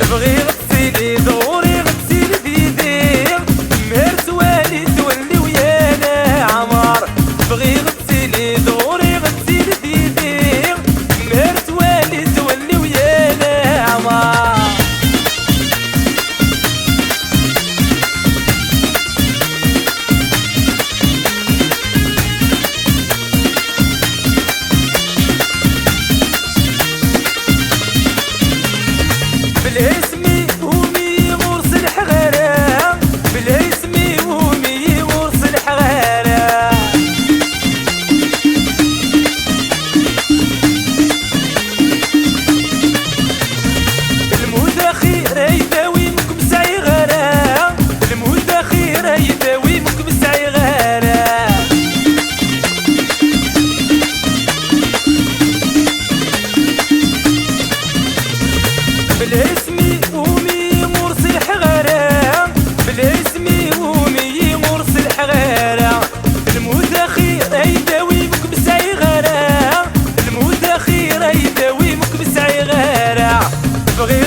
تبغي غتسيلي دوري غتسيلي ديدير مهر توالي تولي ويانا عمار. تبغي غتسيلي دوري غتسيلي ديدير مهر توالي تولي ويانا عمار. بالاسمي ومي غرس الحغارة، بالاسمي ومي غرس الحغارة. الموت أخيرا يداوي منكم سعي غارة، الموت أخيرا يداوي منكم سعي غارة. بالاسمي ومي غرس الحغارة، بالاسمي ومي غرس الحغارة. الموت أخيرا يداوي بكم سعي غارة، الموت أخيرا يداوي بكم سعي غارة. تبغي